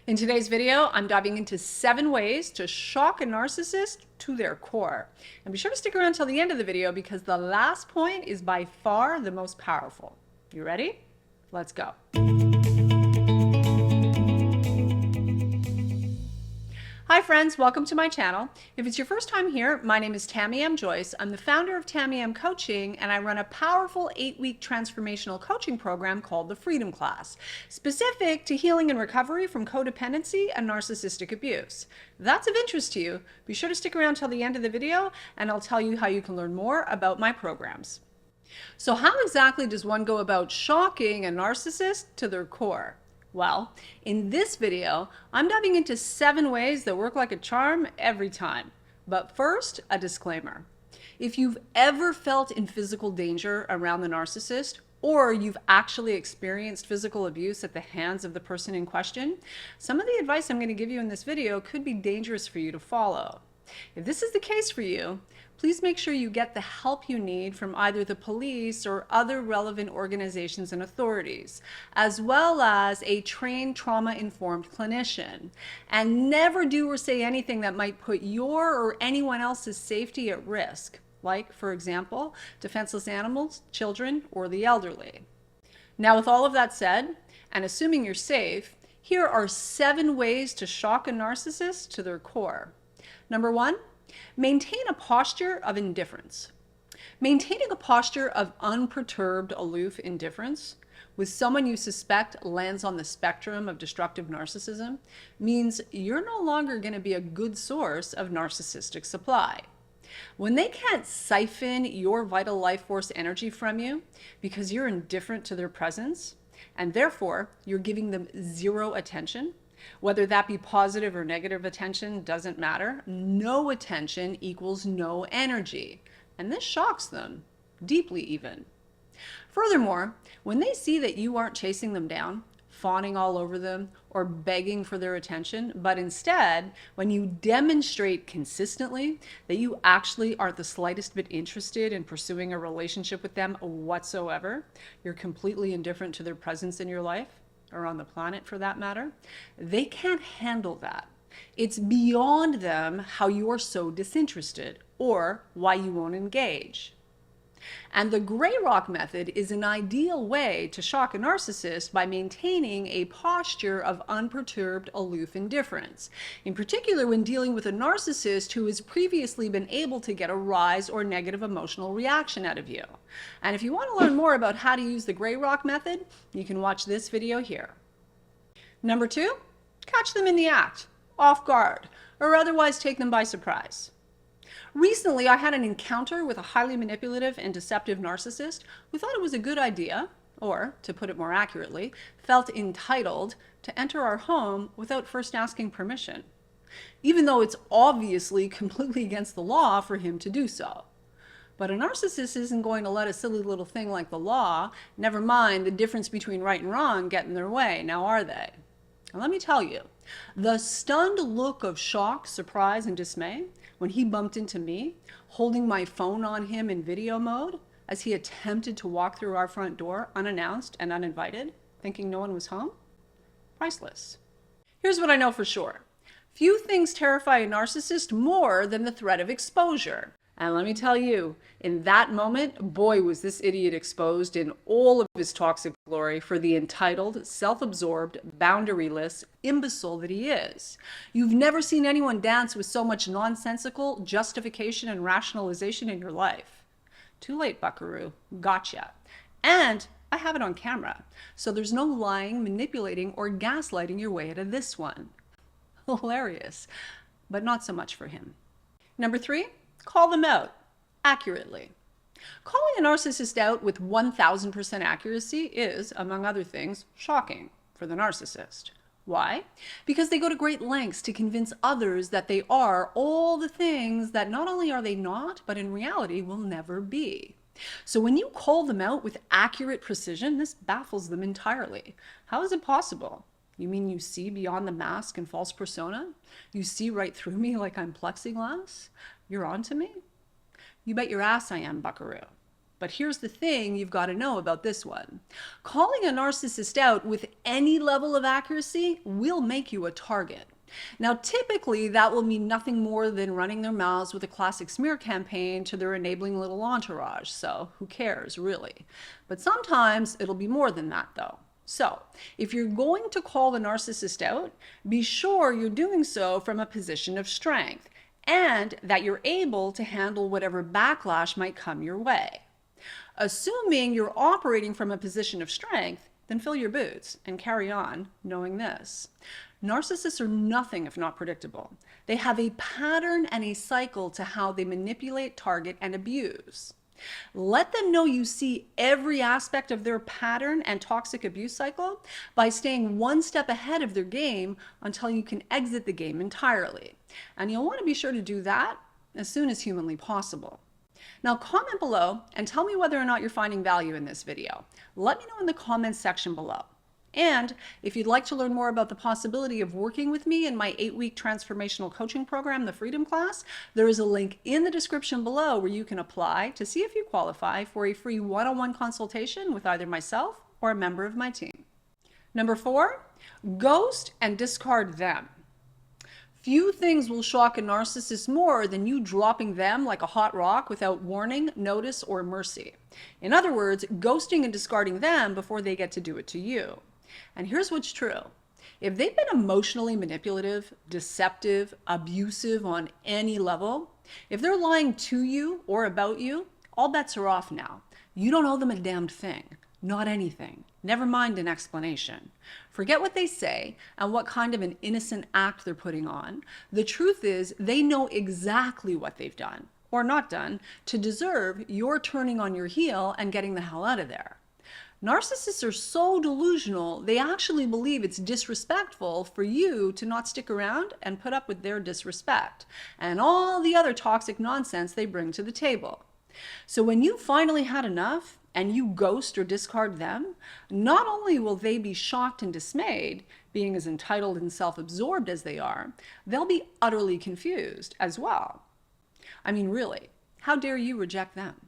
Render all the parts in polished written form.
In today's video, I'm diving into 7 ways to shock a narcissist to their core. And be sure to stick around till the end of the video because the last point is by far the most powerful. You ready? Let's go. Hi friends, welcome to my channel. If it's your first time here, my name is Tamie M. Joyce. I'm the founder of Tamie M Coaching, and I run a powerful 8-week transformational coaching program called the Freedom Class, specific to healing and recovery from codependency and narcissistic abuse. If that's of interest to you, be sure to stick around till the end of the video, and I'll tell you how you can learn more about my programs. So how exactly does one go about shocking a narcissist to their core? Well, in this video, I'm diving into 7 ways that work like a charm every time. But first, a disclaimer. If you've ever felt in physical danger around the narcissist, or you've actually experienced physical abuse at the hands of the person in question, some of the advice I'm going to give you in this video could be dangerous for you to follow. If this is the case for you, please make sure you get the help you need from either the police or other relevant organizations and authorities, as well as a trained trauma-informed clinician. And never do or say anything that might put your or anyone else's safety at risk, like, for example, defenseless animals, children, or the elderly. Now, with all of that said, and assuming you're safe, here are 7 ways to shock a narcissist to their core. Number 1, maintain a posture of indifference. Maintaining a posture of unperturbed, aloof indifference with someone you suspect lands on the spectrum of destructive narcissism means you're no longer going to be a good source of narcissistic supply. When they can't siphon your vital life force energy from you because you're indifferent to their presence, and therefore you're giving them 0 attention, whether that be positive or negative attention doesn't matter. No attention equals no energy. And this shocks them, deeply even. Furthermore, when they see that you aren't chasing them down, fawning all over them, or begging for their attention, but instead, when you demonstrate consistently that you actually aren't the slightest bit interested in pursuing a relationship with them whatsoever, you're completely indifferent to their presence in your life, or on the planet for that matter, they can't handle that. It's beyond them how you are so disinterested or why you won't engage. And the gray rock method is an ideal way to shock a narcissist by maintaining a posture of unperturbed, aloof indifference. In particular, when dealing with a narcissist who has previously been able to get a rise or negative emotional reaction out of you. And if you want to learn more about how to use the gray rock method, you can watch this video here. Number 2, catch them in the act, off guard, or otherwise take them by surprise. Recently, I had an encounter with a highly manipulative and deceptive narcissist who thought it was a good idea, or, to put it more accurately, felt entitled to enter our home without first asking permission, even though it's obviously completely against the law for him to do so. But a narcissist isn't going to let a silly little thing like the law, never mind the difference between right and wrong, get in their way, now are they? And let me tell you, the stunned look of shock, surprise, and dismay when he bumped into me, holding my phone on him in video mode as he attempted to walk through our front door unannounced and uninvited, thinking no one was home, priceless. Here's what I know for sure. Few things terrify a narcissist more than the threat of exposure. And let me tell you, in that moment, boy, was this idiot exposed in all of his toxic glory for the entitled, self-absorbed, boundaryless imbecile that he is. You've never seen anyone dance with so much nonsensical justification and rationalization in your life. Too late, buckaroo. Gotcha. And I have it on camera, so there's no lying, manipulating, or gaslighting your way out of this one. Hilarious, but not so much for him. Number 3, call them out accurately. Calling a narcissist out with 1000% accuracy is, among other things, shocking for the narcissist. Why? Because they go to great lengths to convince others that they are all the things that not only are they not, but in reality will never be. So when you call them out with accurate precision, this baffles them entirely. How is it possible? You mean you see beyond the mask and false persona? You see right through me like I'm plexiglass? You're on to me? You bet your ass I am, buckaroo. But here's the thing you've got to know about this one. Calling a narcissist out with any level of accuracy will make you a target. Now, typically, that will mean nothing more than running their mouths with a classic smear campaign to their enabling little entourage, so who cares, really? But sometimes it'll be more than that, though. So, if you're going to call the narcissist out, be sure you're doing so from a position of strength and that you're able to handle whatever backlash might come your way. Assuming you're operating from a position of strength, then fill your boots and carry on knowing this. Narcissists are nothing if not predictable. They have a pattern and a cycle to how they manipulate, target, and abuse. Let them know you see every aspect of their pattern and toxic abuse cycle by staying one step ahead of their game until you can exit the game entirely. And you'll want to be sure to do that as soon as humanly possible. Now, comment below and tell me whether or not you're finding value in this video. Let me know in the comments section below. And if you'd like to learn more about the possibility of working with me in my 8-week transformational coaching program, the Freedom Class, there is a link in the description below where you can apply to see if you qualify for a free one-on-one consultation with either myself or a member of my team. Number 4, ghost and discard them. Few things will shock a narcissist more than you dropping them like a hot rock without warning, notice, or mercy. In other words, ghosting and discarding them before they get to do it to you. And here's what's true. If they've been emotionally manipulative, deceptive, abusive on any level, if they're lying to you or about you, all bets are off now. You don't owe them a damned thing. Not anything. Never mind an explanation. Forget what they say and what kind of an innocent act they're putting on. The truth is they know exactly what they've done or not done to deserve your turning on your heel and getting the hell out of there. Narcissists are so delusional, they actually believe it's disrespectful for you to not stick around and put up with their disrespect and all the other toxic nonsense they bring to the table. So when you finally had enough and you ghost or discard them, not only will they be shocked and dismayed, being as entitled and self-absorbed as they are, they'll be utterly confused as well. I mean, really, how dare you reject them?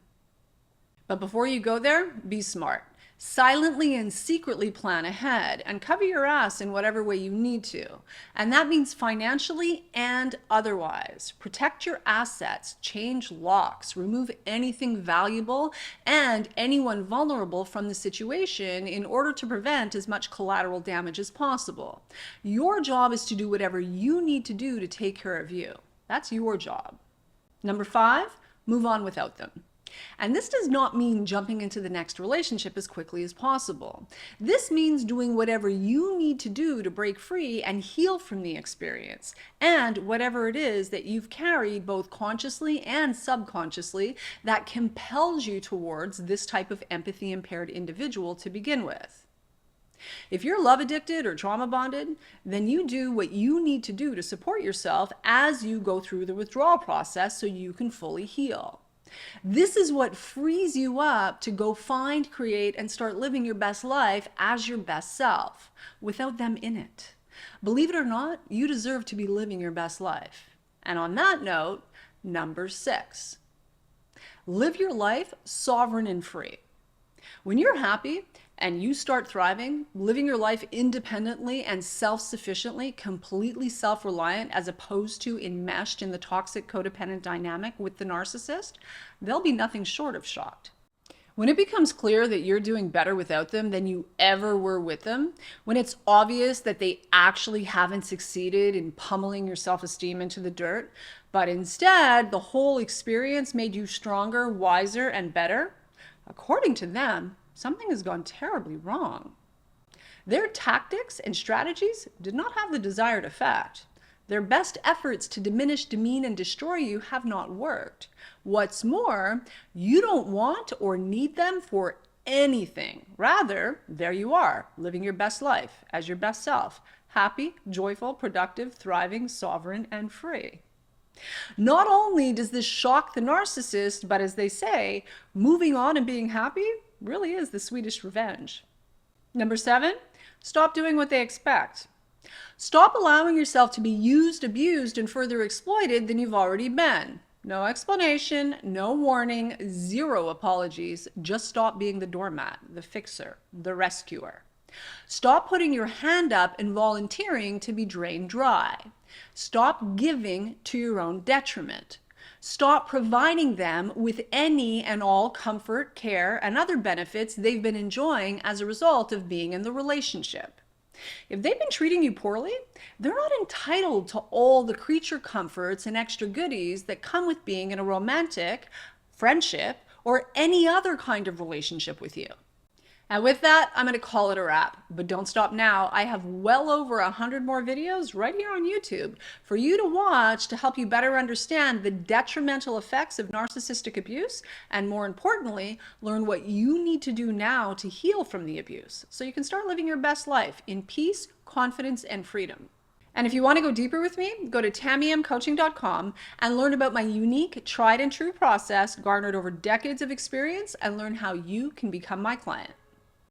But before you go there, be smart. Silently and secretly plan ahead and cover your ass in whatever way you need to. And that means financially and otherwise. Protect your assets, change locks, remove anything valuable and anyone vulnerable from the situation in order to prevent as much collateral damage as possible. Your job is to do whatever you need to do to take care of you. That's your job. Number 5, move on without them. And this does not mean jumping into the next relationship as quickly as possible. This means doing whatever you need to do to break free and heal from the experience, and whatever it is that you've carried both consciously and subconsciously that compels you towards this type of empathy-impaired individual to begin with. If you're love addicted or trauma bonded, then you do what you need to do to support yourself as you go through the withdrawal process so you can fully heal. This is what frees you up to go find, create, and start living your best life as your best self, without them in it. Believe it or not, you deserve to be living your best life. And on that note, number 6, live your life sovereign and free. When you're happy and you start thriving, living your life independently and self-sufficiently, completely self-reliant, as opposed to enmeshed in the toxic codependent dynamic with the narcissist, they'll be nothing short of shocked. When it becomes clear that you're doing better without them than you ever were with them, when it's obvious that they actually haven't succeeded in pummeling your self-esteem into the dirt, but instead the whole experience made you stronger, wiser, and better, according to them, something has gone terribly wrong. Their tactics and strategies did not have the desired effect. Their best efforts to diminish, demean, and destroy you have not worked. What's more, you don't want or need them for anything. Rather, there you are, living your best life as your best self, happy, joyful, productive, thriving, sovereign, and free. Not only does this shock the narcissist, but as they say, moving on and being happy really is the sweetest revenge. Number 7, stop doing what they expect. Stop allowing yourself to be used, abused, and further exploited than you've already been. No explanation, no warning, zero apologies. Just stop being the doormat, the fixer, the rescuer. Stop putting your hand up and volunteering to be drained dry. Stop giving to your own detriment. Stop providing them with any and all comfort, care, and other benefits they've been enjoying as a result of being in the relationship. If they've been treating you poorly, they're not entitled to all the creature comforts and extra goodies that come with being in a romantic, friendship, or any other kind of relationship with you. And with that, I'm going to call it a wrap. But don't stop now. I have well over 100 more videos right here on YouTube for you to watch to help you better understand the detrimental effects of narcissistic abuse, and more importantly, learn what you need to do now to heal from the abuse so you can start living your best life in peace, confidence, and freedom. And if you want to go deeper with me, go to TamieMCoaching.com and learn about my unique, tried and true process garnered over decades of experience, and learn how you can become my client.